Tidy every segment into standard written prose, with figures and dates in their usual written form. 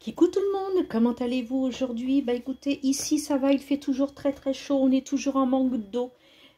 Coucou tout le monde, comment allez-vous aujourd'hui? Bah écoutez, ici ça va, il fait toujours très chaud, on est toujours en manque d'eau.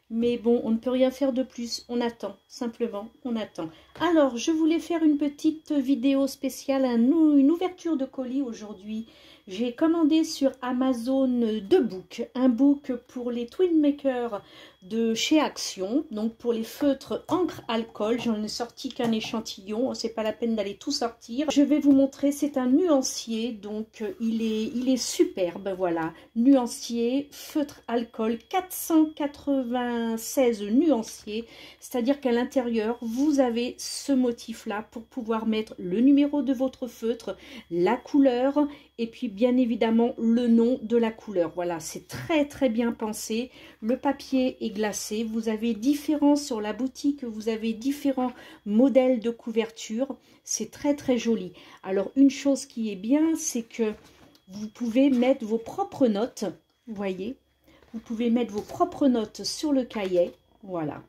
Mais bon, on ne peut rien faire de plus, on attend, simplement, on attend. Alors, je voulais faire une petite vidéo spéciale, une ouverture de colis aujourd'hui. J'ai commandé sur Amazon deux books. Un book pour les Twin Makers de chez Action, donc pour les feutres encre alcool. J'en ai sorti qu'un échantillon, c'est pas la peine d'aller tout sortir. Je vais vous montrer, c'est un nuancier, donc il est superbe, voilà. Nuancier, feutre alcool, 496 nuanciers, c'est-à-dire qu'à l'intérieur, vous avez ce motif-là pour pouvoir mettre le numéro de votre feutre, la couleur, et puis bien évidemment le nom de la couleur. Voilà, c'est très bien pensé. Le papier est glacé. Vous avez différents sur la boutique, vous avez différents modèles de couverture. C'est très joli. Alors une chose qui est bien, c'est que vous pouvez mettre vos propres notes. Vous voyez, vous pouvez mettre vos propres notes sur le cahier. Voilà.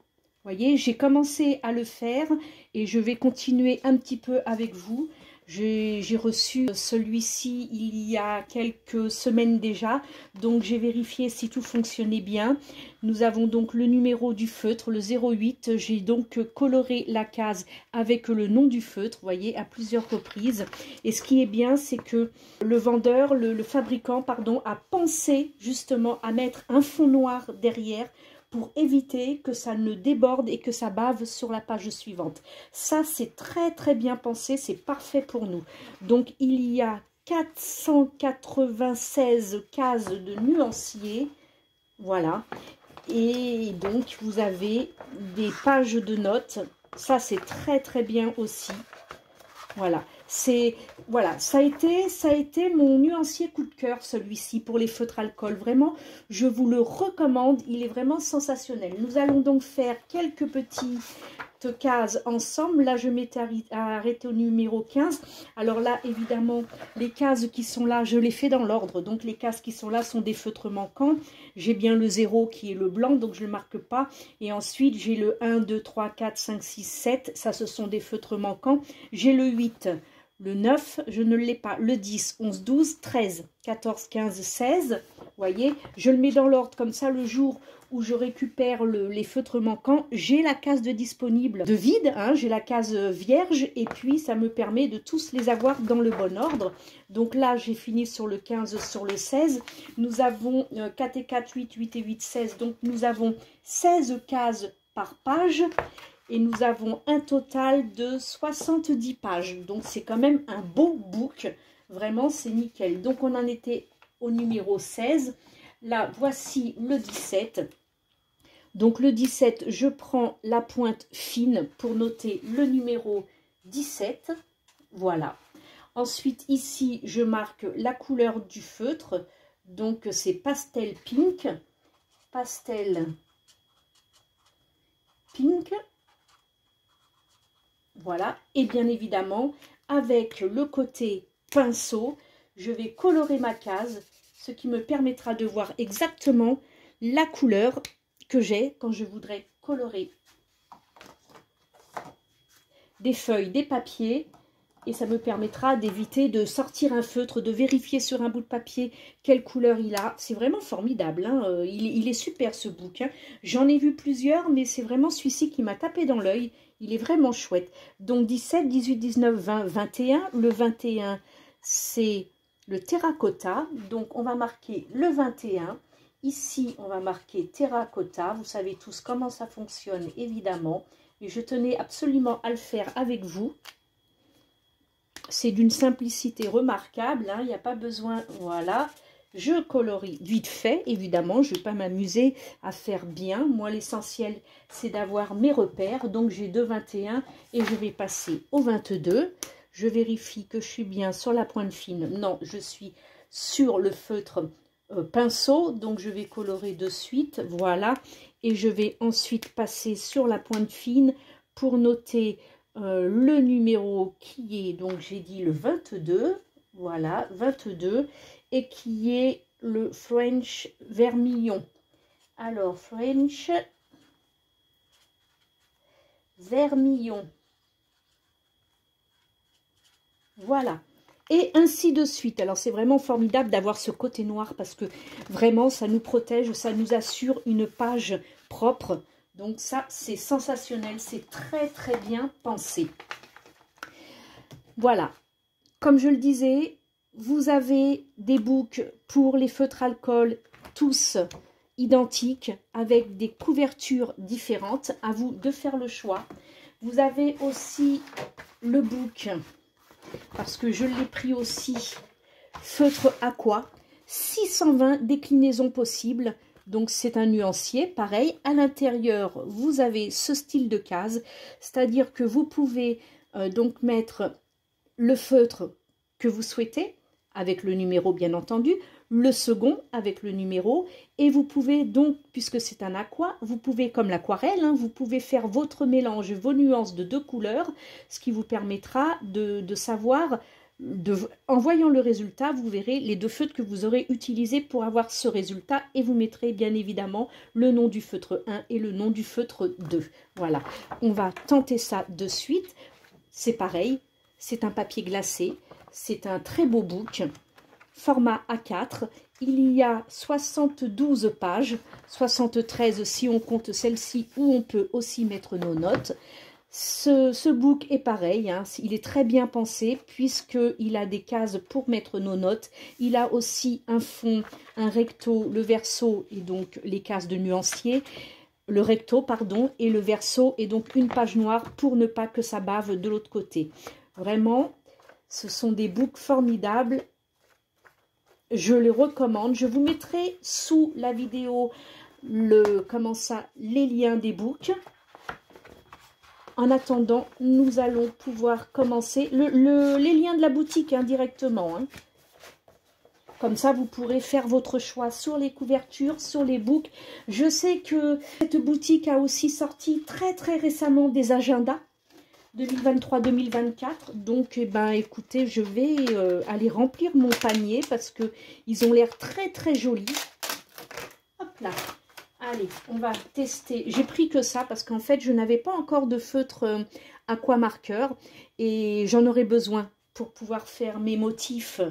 Vous voyez, j'ai commencé à le faire et je vais continuer un petit peu avec vous. J'ai reçu celui-ci il y a quelques semaines déjà, donc j'ai vérifié si tout fonctionnait bien. Nous avons donc le numéro du feutre, le 08. J'ai donc coloré la case avec le nom du feutre, vous voyez, à plusieurs reprises. Et ce qui est bien, c'est que le vendeur, le fabricant, pardon, a pensé justement à mettre un fond noir derrière pour éviter que ça ne déborde et que ça bave sur la page suivante. Ça, c'est très bien pensé, c'est parfait pour nous. Donc, il y a 496 cases de nuanciers, voilà. Et donc, vous avez des pages de notes. Ça, c'est très bien aussi. Voilà, ça a été mon nuancier coup de cœur, celui-ci, pour les feutres alcool. Vraiment, je vous le recommande, il est vraiment sensationnel. Nous allons donc faire quelques petites cases ensemble. Là, je m'étais arrêtée au numéro 15. Alors là, évidemment, les cases qui sont là, je les fais dans l'ordre. Donc, les cases qui sont là sont des feutres manquants. J'ai bien le 0 qui est le blanc, donc je ne le marque pas. Et ensuite, j'ai le 1, 2, 3, 4, 5, 6, 7. Ça, ce sont des feutres manquants. J'ai le 8, le 9, je ne l'ai pas. Le 10, 11, 12, 13, 14, 15, 16. Vous voyez, je le mets dans l'ordre comme ça. Le jour où je récupère les feutres manquants, j'ai la case de disponible de vide, hein, j'ai la case vierge, et puis ça me permet de tous les avoir dans le bon ordre. Donc là, j'ai fini sur le 15, sur le 16. Nous avons 4 et 4, 8, 8 et 8, 16. Donc nous avons 16 cases par page. Et nous avons un total de 70 pages. Donc, c'est quand même un beau book. Vraiment, c'est nickel. Donc, on en était au numéro 16. Là, voici le 17. Donc, le 17, je prends la pointe fine pour noter le numéro 17. Voilà. Ensuite, ici, je marque la couleur du feutre. Donc, c'est pastel pink. Pastel pink. Voilà, et bien évidemment, avec le côté pinceau, je vais colorer ma case, ce qui me permettra de voir exactement la couleur que j'ai quand je voudrais colorer des feuilles, des papiers. Et ça me permettra d'éviter de sortir un feutre, de vérifier sur un bout de papier quelle couleur il a. C'est vraiment formidable, hein. Il est super ce book, hein. J'en ai vu plusieurs, mais c'est vraiment celui-ci qui m'a tapé dans l'œil. Il est vraiment chouette. Donc 17, 18, 19, 20, 21. Le 21, c'est le terracotta. Donc on va marquer le 21. Ici, on va marquer terracotta. Vous savez tous comment ça fonctionne, évidemment. Mais je tenais absolument à le faire avec vous. C'est d'une simplicité remarquable, hein, il n'y a pas besoin, voilà. Je colorie vite fait, évidemment, je ne vais pas m'amuser à faire bien. Moi, l'essentiel, c'est d'avoir mes repères. Donc, j'ai 2 21 et je vais passer au 22. Je vérifie que je suis bien sur la pointe fine. Non, je suis sur le feutre pinceau, donc je vais colorer de suite, voilà. Et je vais ensuite passer sur la pointe fine pour noter le numéro qui est, donc j'ai dit le 22, voilà, 22, et qui est le French Vermillon. Alors, French Vermillon. Voilà. Et ainsi de suite. Alors c'est vraiment formidable d'avoir ce côté noir parce que vraiment ça nous protège, ça nous assure une page propre. Donc ça c'est sensationnel, c'est très très bien pensé. Voilà, comme je le disais, vous avez des boucs pour les feutres alcool, tous identiques, avec des couvertures différentes. À vous de faire le choix. Vous avez aussi le book, parce que je l'ai pris aussi, feutre aqua, 620 déclinaisons possibles. Donc c'est un nuancier, pareil. À l'intérieur, vous avez ce style de case, c'est-à-dire que vous pouvez donc mettre le feutre que vous souhaitez, avec le numéro bien entendu, le second avec le numéro, et vous pouvez donc, puisque c'est un aqua, vous pouvez, comme l'aquarelle, hein, vous pouvez faire votre mélange, vos nuances de 2 couleurs, ce qui vous permettra de savoir, en voyant le résultat, vous verrez les 2 feutres que vous aurez utilisés pour avoir ce résultat, et vous mettrez bien évidemment le nom du feutre 1 et le nom du feutre 2. Voilà, on va tenter ça de suite. C'est pareil, c'est un papier glacé, c'est un très beau book, format A4, il y a 72 pages, 73 si on compte celle-ci, où on peut aussi mettre nos notes. Ce book est pareil, hein, il est très bien pensé puisqu'il a des cases pour mettre nos notes. Il a aussi un fond, un recto, le verso et donc les cases de nuancier. Le recto, pardon, et le verso est donc une page noire pour ne pas que ça bave de l'autre côté. Vraiment, ce sont des books formidables. Je les recommande. Je vous mettrai sous la vidéo les liens des books. En attendant, nous allons pouvoir commencer les liens de la boutique hein, directement. Hein. Comme ça, vous pourrez faire votre choix sur les couvertures, sur les books. Je sais que cette boutique a aussi sorti très très récemment des agendas 2023-2024. Donc, eh ben, écoutez, je vais aller remplir mon panier parce que ils ont l'air très très jolis. Hop là. Allez, on va tester. J'ai pris que ça parce qu'en fait, je n'avais pas encore de feutre aqua marqueur et j'en aurais besoin pour pouvoir faire mes motifs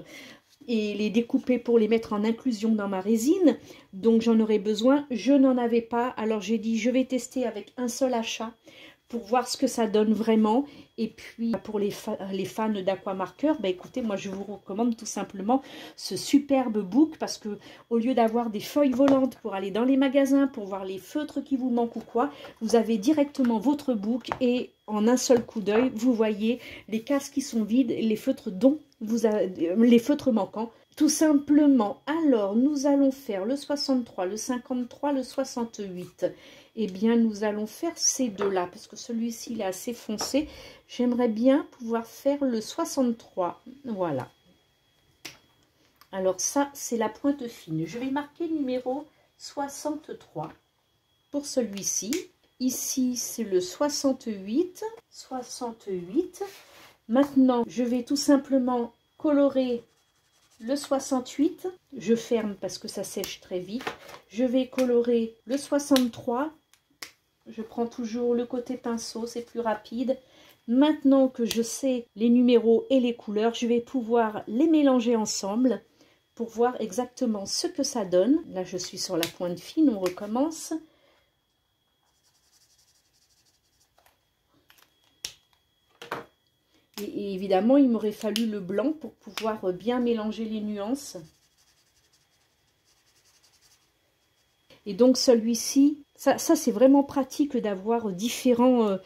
et les découper pour les mettre en inclusion dans ma résine. Donc, j'en aurais besoin. Je n'en avais pas. Alors, j'ai dit, je vais tester avec un seul achat pour voir ce que ça donne vraiment. Et puis, pour les fans d'aquamarqueur, bah, écoutez, moi, je vous recommande tout simplement ce superbe book parce que au lieu d'avoir des feuilles volantes pour aller dans les magasins, pour voir les feutres qui vous manquent ou quoi, vous avez directement votre book et en un seul coup d'œil, vous voyez les cases qui sont vides, les feutres dont vous avez, les feutres manquants. Tout simplement, alors, nous allons faire le 63, le 53, le 68. Eh bien, nous allons faire ces deux-là, parce que celui-ci, il est assez foncé. J'aimerais bien pouvoir faire le 63. Voilà. Alors, ça, c'est la pointe fine. Je vais marquer numéro 63 pour celui-ci. Ici, c'est le 68. 68. Maintenant, je vais tout simplement colorer le 68, je ferme parce que ça sèche très vite. Je vais colorer le 63. Je prends toujours le côté pinceau, c'est plus rapide. Maintenant que je sais les numéros et les couleurs, je vais pouvoir les mélanger ensemble pour voir exactement ce que ça donne. Là, je suis sur la pointe fine, on recommence. Et évidemment, il m'aurait fallu le blanc pour pouvoir bien mélanger les nuances. Et donc celui-ci, ça c'est vraiment pratique d'avoir différentes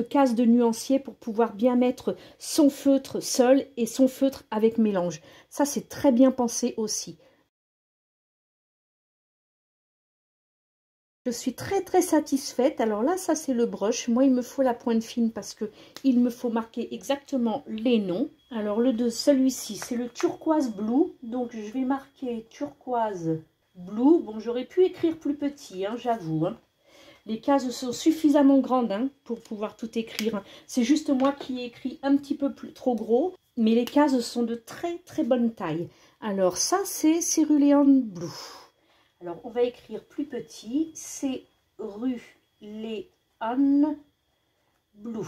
cases de nuancier pour pouvoir bien mettre son feutre seul et son feutre avec mélange. Ça c'est très bien pensé aussi. Je suis très très satisfaite. Alors là, ça c'est le brush. Moi, il me faut la pointe fine parce que il me faut marquer exactement les noms. Alors le de celui-ci, c'est le turquoise blue. Donc je vais marquer turquoise blue. Bon, j'aurais pu écrire plus petit, hein, j'avoue. Hein. Les cases sont suffisamment grandes hein, pour pouvoir tout écrire. C'est juste moi qui ai écrit un petit peu trop gros. Mais les cases sont de très très bonne taille. Alors ça, c'est Cerulean Blue. Alors, on va écrire plus petit, Cerulean Blue.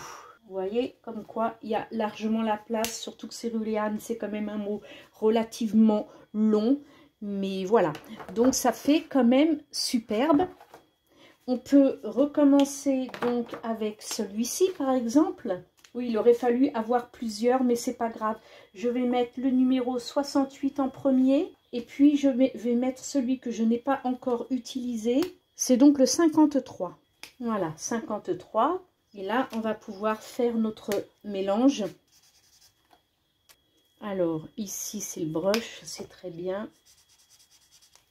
Vous voyez, comme quoi il y a largement la place, surtout que céruléane, c'est quand même un mot relativement long. Mais voilà, donc ça fait quand même superbe. On peut recommencer donc avec celui-ci par exemple. Oui, il aurait fallu avoir plusieurs, mais c'est pas grave. Je vais mettre le numéro 68 en premier. Et puis je vais mettre celui que je n'ai pas encore utilisé. C'est donc le 53. Voilà, 53. Et là, on va pouvoir faire notre mélange. Alors, ici, c'est le brush, c'est très bien.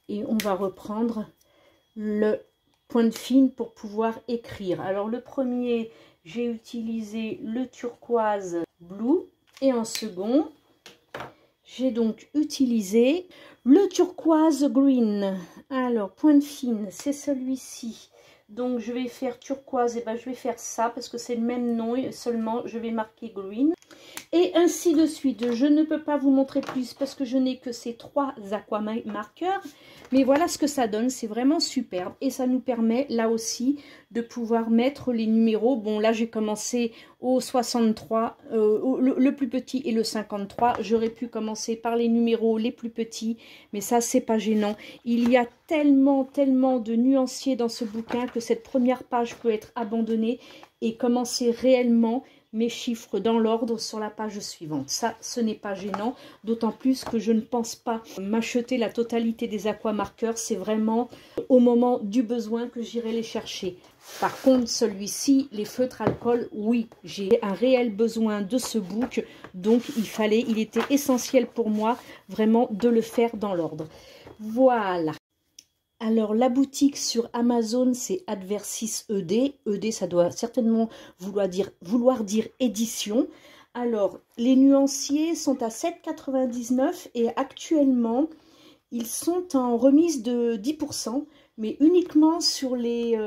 Et on va reprendre le point de fine pour pouvoir écrire. Alors, le premier, j'ai utilisé le turquoise blue. Et en second, j'ai donc utilisé le turquoise green. Alors, point de fine, c'est celui-ci. Donc, je vais faire turquoise, et ben je vais faire ça parce que c'est le même nom, et seulement je vais marquer green. Et ainsi de suite. Je ne peux pas vous montrer plus parce que je n'ai que ces 3 aqua marqueurs. Mais voilà ce que ça donne. C'est vraiment superbe. Et ça nous permet là aussi de pouvoir mettre les numéros. Bon, là j'ai commencé au 63, le plus petit et le 53. J'aurais pu commencer par les numéros les plus petits. Mais ça, c'est pas gênant. Il y a tellement de nuanciers dans ce bouquin que cette première page peut être abandonnée et commencer réellement mes chiffres dans l'ordre sur la page suivante. Ça, ce n'est pas gênant, d'autant plus que je ne pense pas m'acheter la totalité des aqua marqueurs. C'est vraiment au moment du besoin que j'irai les chercher. Par contre, celui-ci, les feutres alcool, oui, j'ai un réel besoin de ce book, donc il était essentiel pour moi vraiment de le faire dans l'ordre. Voilà. Alors, la boutique sur Amazon, c'est Adversis ED. ED, ça doit certainement vouloir dire édition. Alors, les nuanciers sont à 7,99 et actuellement, ils sont en remise de 10%, mais uniquement sur les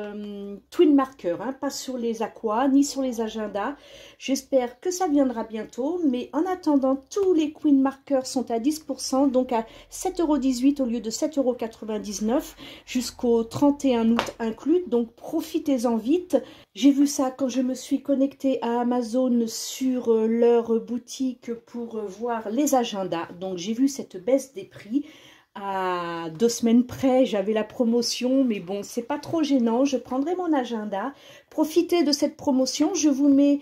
twin markers, hein, pas sur les aquas, ni sur les agendas. J'espère que ça viendra bientôt, mais en attendant, tous les queen markers sont à 10%, donc à 7,18 € au lieu de 7,99 € jusqu'au 31 août inclus, donc profitez-en vite. J'ai vu ça quand je me suis connectée à Amazon sur leur boutique pour voir les agendas, donc j'ai vu cette baisse des prix. À 2 semaines près, j'avais la promotion, mais bon, c'est pas trop gênant. Je prendrai mon agenda. Profitez de cette promotion. Je vous mets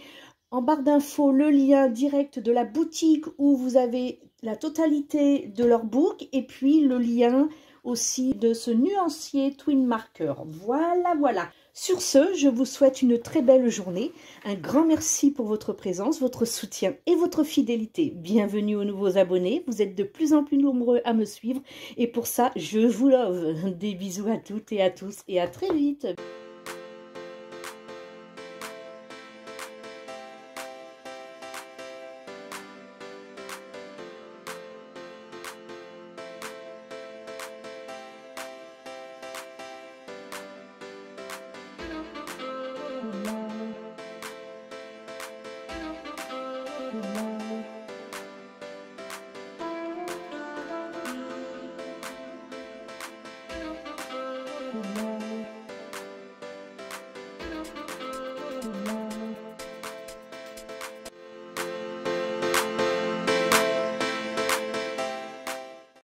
en barre d'infos le lien direct de la boutique où vous avez la totalité de leur book et puis le lien aussi de ce nuancier twin marker. Voilà, voilà. Sur ce, je vous souhaite une très belle journée. Un grand merci pour votre présence, votre soutien et votre fidélité. Bienvenue aux nouveaux abonnés. Vous êtes de plus en plus nombreux à me suivre. Et pour ça, je vous love. Des bisous à toutes et à tous et à très vite.